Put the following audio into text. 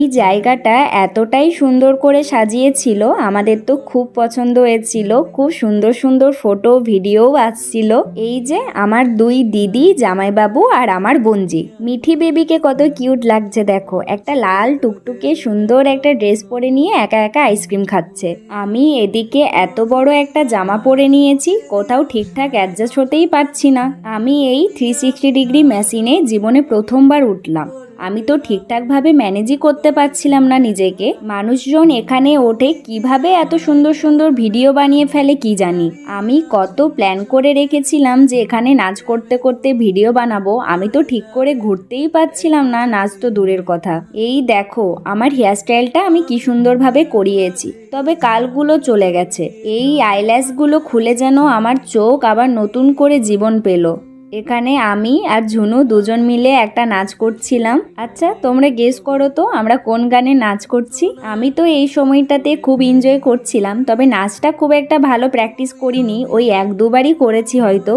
এই জায়গাটা এতটাই সুন্দর করে সাজিয়েছিল, আমাদের তো খুব পছন্দ হয়েছিল। খুব সুন্দর সুন্দর ফটো ভিডিও আসছিল। এই যে আমার দুই দিদি, জামাইবাবু আর আমার বোনজি। মিঠি বেবিকে কত কিউট লাগছে দেখো, একটা লাল টুকটুকে সুন্দর একটা ড্রেস পরে নিয়ে একা একা আইসক্রিম খাচ্ছে। আমি এদিকে এত বড় একটা জামা পরে নিয়েছি, কোথাও ঠিকঠাক অ্যাডজাস্ট হতেই পারছি না। আমি এই 360 ডিগ্রি মেশিনে জীবনে প্রথমবার উঠলাম। আমি তো ঠিকঠাকভাবে ম্যানেজই করতে পারছিলাম না নিজেকে। মানুষজন এখানে ওঠে কিভাবে এত সুন্দর সুন্দর ভিডিও বানিয়ে ফেলে কি জানি। আমি কত প্ল্যান করে রেখেছিলাম যে এখানে নাচ করতে করতে ভিডিও বানাবো, আমি তো ঠিক করে ঘুরতেই পারছিলাম না, নাচ তো দূরের কথা। এই দেখো আমার হেয়ারস্টাইলটা আমি কি সুন্দরভাবে করিয়েছি, তবে কালগুলো চলে গেছে। এই আইল্যাশগুলো খুলে যেন আমার চোখ আবার নতুন করে জীবন পেল। এখানে আমি আর ঝুনু দুজন মিলে একটা নাচ করছিলাম। আচ্ছা তোমরা গেস করো তো আমরা কোন গানে নাচ করছি। আমি তো এই সময়টাতে খুব এনজয় করছিলাম, তবে নাচটা খুব একটা ভালো প্র্যাকটিস করিনি, ওই এক দুবারই করেছি হয়তো।